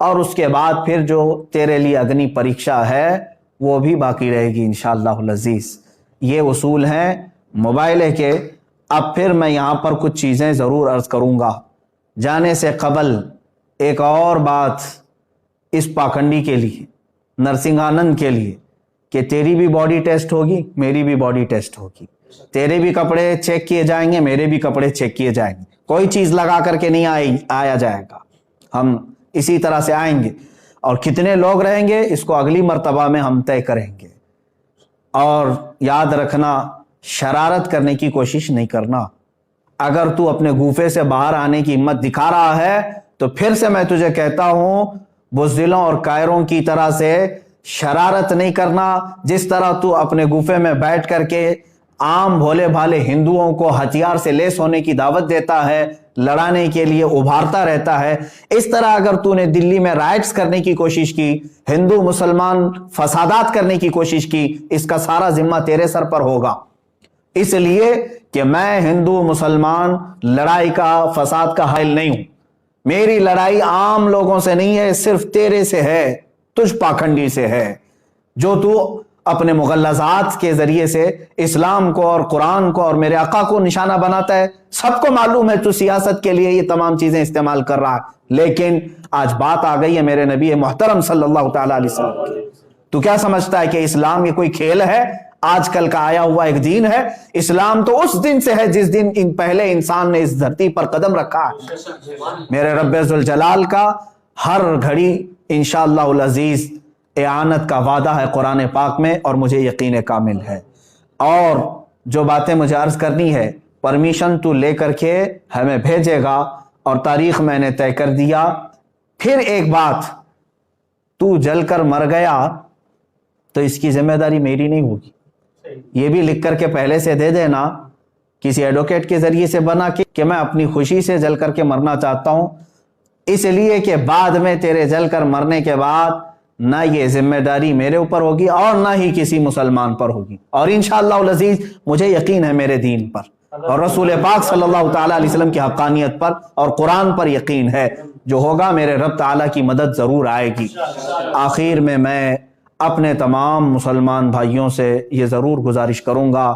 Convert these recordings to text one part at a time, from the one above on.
اور اس کے بعد پھر جو تیرے لیے اگنی پریکشا ہے وہ بھی باقی رہے گی انشاءاللہ العزیز۔ یہ اصول ہیں مباہلے کے۔ اب پھر میں یہاں پر کچھ چیزیں ضرور عرض کروں گا۔ جانے سے قبل ایک اور بات اس پاکھنڈی کے لیے، نرسنگھانند کے لیے، کہ تیری بھی باڈی ٹیسٹ ہوگی، میری بھی باڈی ٹیسٹ ہوگی، تیرے بھی کپڑے چیک کیے جائیں گے، میرے بھی کپڑے چیک کیے جائیں گے، کوئی چیز لگا کر کے نہیں آیا جائے گا، ہم اسی طرح سے آئیں گے، اور کتنے لوگ رہیں گے اس کو اگلی مرتبہ میں ہم طے کریں گے۔ اور یاد رکھنا، شرارت کرنے کی کوشش نہیں کرنا۔ اگر تو اپنے گوفے سے باہر آنے کی ہمت دکھا رہا ہے تو پھر سے میں تجھے کہتا ہوں، بزدلوں اور کائروں کی طرح سے شرارت نہیں کرنا۔ جس طرح تو اپنے گوفے میں بیٹھ کر کے عام بھولے بھالے ہندوؤں کو ہتھیار سے لیس ہونے کی دعوت دیتا ہے، لڑانے کے لیے ابھارتا رہتا ہے، اس طرح اگر تو نے دلی میں رائٹس کرنے کی کوشش کی، ہندو مسلمان فسادات کرنے کی کوشش کی، اس کا سارا ذمہ تیرے سر پر ہوگا۔ اس لیے کہ میں ہندو مسلمان لڑائی کا، فساد کا حائل نہیں ہوں۔ میری لڑائی عام لوگوں سے نہیں ہے، صرف تیرے سے ہے، تجھ پاکھنڈی سے ہے، جو تو اپنے مغلظات کے ذریعے سے اسلام کو اور قرآن کو اور میرے آقا کو نشانہ بناتا ہے۔ سب کو معلوم ہے تو سیاست کے لیے یہ تمام چیزیں استعمال کر رہا ہے، لیکن آج بات آ گئی ہے میرے نبی محترم صلی اللہ تعالی علیہ وسلم کی۔ تو کیا سمجھتا ہے کہ اسلام یہ کوئی کھیل ہے، آج کل کا آیا ہوا ایک دین ہے؟ اسلام تو اس دن سے ہے جس دن پہلے انسان نے اس دھرتی پر قدم رکھا ہے۔ میرے رب ذوالجلال کا ہر گھڑی انشاءاللہ العزیز اعانت کا وعدہ ہے قرآن پاک میں، اور مجھے یقین کامل ہے۔ اور جو باتیں مجھے عرض کرنی ہے، پرمیشن تو لے کر کے ہمیں بھیجے گا، اور تاریخ میں نے طے کر دیا۔ پھر ایک بات، تو جل کر مر گیا تو اس کی ذمہ داری میری نہیں ہوگی، یہ بھی لکھ کر کے پہلے سے دے دینا، کسی ایڈوکیٹ کے ذریعے سے بنا کے، کہ میں اپنی خوشی سے جل کر کے مرنا چاہتا ہوں، اس لیے کہ بعد میں تیرے جل کر مرنے کے بعد نہ یہ ذمہ داری میرے اوپر ہوگی اور نہ ہی کسی مسلمان پر ہوگی، اور انشاءاللہ العزیز مجھے یقین ہے میرے دین پر اور رسول پاک صلی اللہ تعالی علیہ وسلم کی حقانیت پر اور قرآن پر یقین ہے، جو ہوگا میرے رب تعالیٰ کی مدد ضرور آئے گی۔ آخر میں اپنے تمام مسلمان بھائیوں سے یہ ضرور گزارش کروں گا،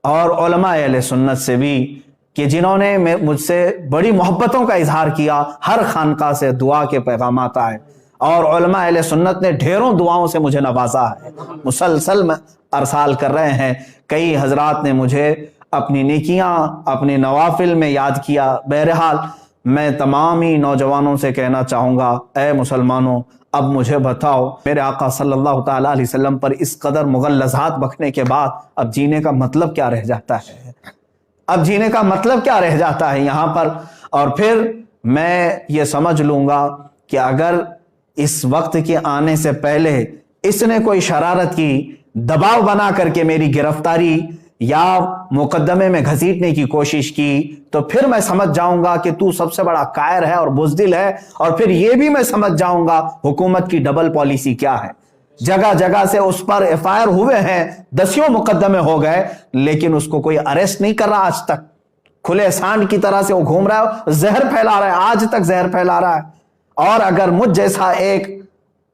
اور علماء اہل سنت سے بھی، کہ جنہوں نے مجھ سے بڑی محبتوں کا اظہار کیا، ہر خانقاہ سے دعا کے پیغامات آئے، اور علماء اہل سنت نے ڈھیروں دعاؤں سے مجھے نوازا ہے، مسلسل ارسال کر رہے ہیں۔ کئی حضرات نے مجھے اپنی نیکیاں، اپنے نوافل میں یاد کیا۔ بہرحال میں تمام ہی نوجوانوں سے کہنا چاہوں گا، اے مسلمانوں، اب مجھے بتاؤ، میرے آقا صلی اللہ تعالیٰ علیہ وسلم پر اس قدر مغلظات بکنے کے بعد اب جینے کا مطلب کیا رہ جاتا ہے؟ اب جینے کا مطلب کیا رہ جاتا ہے یہاں پر؟ اور پھر میں یہ سمجھ لوں گا کہ اگر اس وقت کے آنے سے پہلے اس نے کوئی شرارت کی، دباؤ بنا کر کے میری گرفتاری یا مقدمے میں گھسیٹنے کی کوشش کی، تو پھر میں سمجھ جاؤں گا کہ تو سب سے بڑا قائر ہے اور بزدل ہے، اور پھر یہ بھی میں سمجھ جاؤں گا حکومت کی ڈبل پالیسی کیا ہے۔ جگہ جگہ سے اس پر ایف آئی آر ہوئے ہیں، دسیوں مقدمے ہو گئے، لیکن اس کو کوئی اریسٹ نہیں کر رہا آج تک۔ کھلے سانڈ کی طرح سے وہ گھوم رہا ہے، زہر پھیلا رہا ہے، آج تک زہر پھیلا رہا ہے۔ اور اگر مجھ جیسا ایک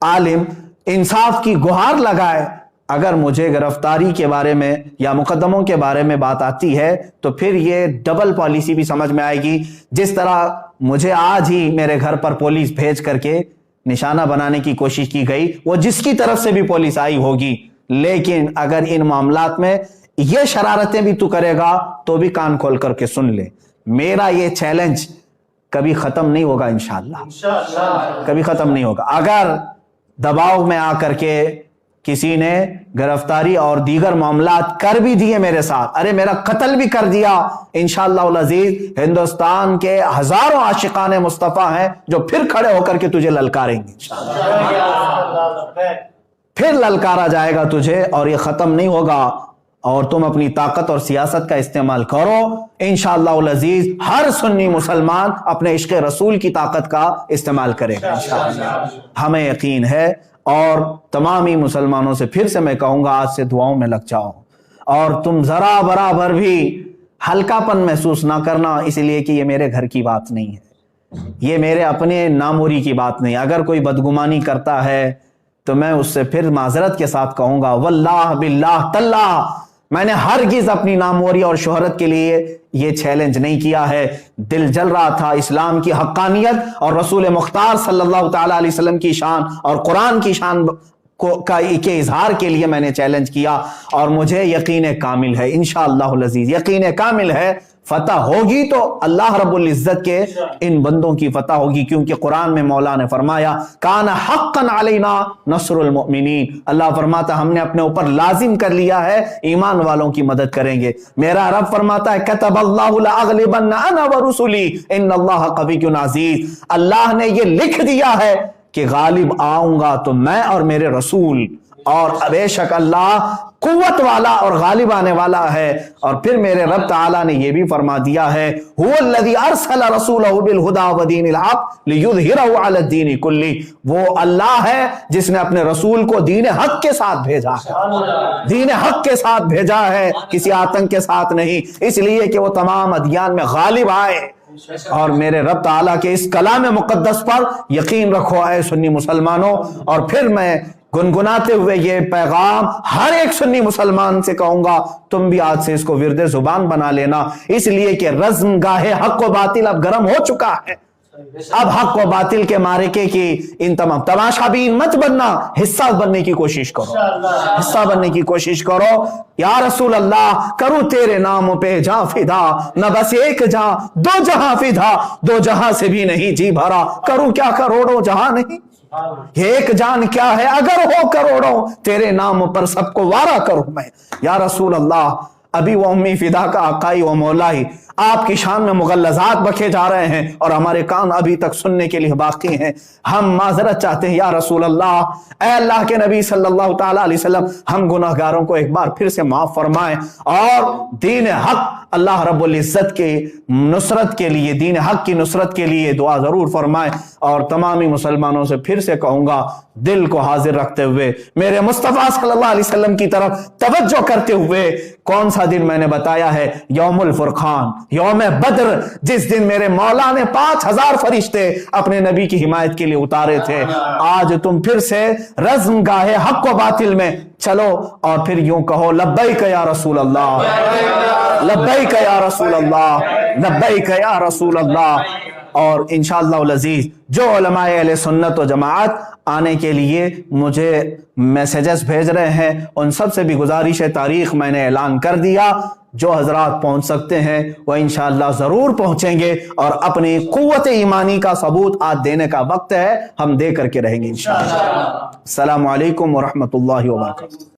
عالم انصاف کی گہار لگائے، اگر مجھے گرفتاری کے بارے میں یا مقدموں کے بارے میں بات آتی ہے، تو پھر یہ ڈبل پالیسی بھی سمجھ میں آئے گی۔ جس طرح مجھے آج ہی میرے گھر پر پولیس بھیج کر کے نشانہ بنانے کی کوشش کی گئی، وہ جس کی طرف سے بھی پولیس آئی ہوگی، لیکن اگر ان معاملات میں یہ شرارتیں بھی تو کرے گا تو بھی کان کھول کر کے سن لے، میرا یہ چیلنج کبھی ختم نہیں ہوگا، انشاءاللہ کبھی ختم نہیں ہوگا۔ اگر دباؤ میں آ کر کے کسی نے گرفتاری اور دیگر معاملات کر بھی دیے میرے ساتھ، ارے میرا قتل بھی کر دیا، انشاءاللہ العزیز ہندوستان کے ہزاروں عاشقان مصطفیٰ ہیں جو پھر کھڑے ہو کر کے تجھے للکاریں گے، پھر للکارا جائے گا تجھے، اور یہ ختم نہیں ہوگا۔ اور تم اپنی طاقت اور سیاست کا استعمال کرو، انشاءاللہ العزیز ہر سنی مسلمان اپنے عشق رسول کی طاقت کا استعمال کرے گا انشاءاللہ، ہمیں یقین ہے۔ اور تمام ہی مسلمانوں سے پھر سے میں کہوں گا، آج سے دعاؤں میں لگ جاؤ، اور تم ذرا برابر بھی ہلکا پن محسوس نہ کرنا، اس لیے کہ یہ میرے گھر کی بات نہیں ہے، یہ میرے اپنے ناموری کی بات نہیں. اگر کوئی بدگمانی کرتا ہے تو میں اس سے پھر معذرت کے ساتھ کہوں گا واللہ باللہ تاللہ میں نے ہرگز اپنی ناموری اور شہرت کے لیے یہ چیلنج نہیں کیا ہے. دل جل رہا تھا اسلام کی حقانیت اور رسول مختار صلی اللہ تعالی علیہ وسلم کی شان اور قرآن کی شان کے اظہار کے لیے میں نے چیلنج کیا, اور مجھے یقین کامل ہے انشاءاللہ العزیز, یقین کامل ہے فتح ہوگی تو اللہ رب العزت کے ان بندوں کی فتح ہوگی, کیونکہ قرآن میں مولا نے فرمایا کان حقا علینا نصر المؤمنین, اللہ فرماتا ہم نے اپنے اوپر لازم کر لیا ہے ایمان والوں کی مدد کریں گے. میرا رب فرماتا ہے کتب اللہ لاغلبن انا ورسلی ان اللہ قوی عزیز, اللہ نے یہ لکھ دیا ہے کہ غالب آؤں گا تو میں اور میرے رسول, اور بے شک اللہ قوت والا اور غالب آنے والا ہے. اور پھر میرے رب تعالیٰ نے یہ بھی فرما دیا ہے هو الذی ارسل رسولہ بالہدی ودین الحق لیظہرہ علی الدین کلہ, وہ اللہ ہے جس نے اپنے رسول کو دین حق کے ساتھ بھیجا ہے, دین حق کے ساتھ بھیجا ہے, کسی آتنک کے ساتھ نہیں, اس لیے کہ وہ تمام ادیان میں غالب آئے. اور میرے رب تعالیٰ کے اس کلام مقدس پر یقین رکھو اے سنی مسلمانوں. اور پھر میں گنگناتے ہوئے یہ پیغام ہر ایک سنی مسلمان سے کہوں گا, تم بھی آج سے اس کو ورد زبان بنا لینا, اس لیے کہ رزم گاہ حق و باطل اب گرم ہو چکا ہے. اب حق و باطل کے معرکے کی ان تمام تماشا بین مت بننا, حصہ بننے کی کوشش کرو, حصہ بننے کی کوشش کرو. یا رسول اللہ کروں تیرے نام پہ جاں فدا, نہ بس ایک جاں دو جہاں فدا, دو جہاں سے بھی نہیں جی بھرا, کروں کیا کروڑوں جہاں نہیں, ایک جان کیا ہے اگر ہو کروڑوں, تیرے نام پر سب کو وارا کروں میں. یا رسول اللہ ابھی وہ امی فدا کا آقائی و مولائی آپ کی شان میں مغلظات بکے جا رہے ہیں اور ہمارے کان ابھی تک سننے کے لیے باقی ہیں. ہم معذرت چاہتے ہیں یا رسول اللہ, اے اللہ کے نبی صلی اللہ تعالی علیہ وسلم, ہم گناہگاروں کو ایک بار پھر سے معاف فرمائیں, اور دین حق اللہ رب العزت کے نصرت کے لیے, دین حق کی نصرت کے لیے دعا ضرور فرمائیں. اور تمامی مسلمانوں سے پھر سے کہوں گا دل کو حاضر رکھتے ہوئے, میرے مصطفیٰ صلی اللہ علیہ وسلم کی طرف توجہ کرتے ہوئے, کون سا دن میں نے بتایا ہے, یوم الفرقان, یوم بدر, جس دن میرے مولا نے 5000 فرشتے اپنے نبی کی حمایت کے لیے اتارے تھے. آج تم پھر سے رزم گاہ حق و باطل میں چلو اور پھر یوں کہو لبیک یا رسول اللہ, لبیک یا رسول اللہ, لبیک یا رسول اللہ. اور انشاءاللہ العزیز جو علماء اہل سنت و جماعت آنے کے لیے مجھے میسیجز بھیج رہے ہیں, ان سب سے بھی گزارش ہے, تاریخ میں نے اعلان کر دیا, جو حضرات پہنچ سکتے ہیں وہ انشاءاللہ ضرور پہنچیں گے, اور اپنی قوت ایمانی کا ثبوت آج دینے کا وقت ہے, ہم دے کر کے رہیں گے انشاءاللہ. السلام علیکم ورحمۃ اللہ وبرکاتہ.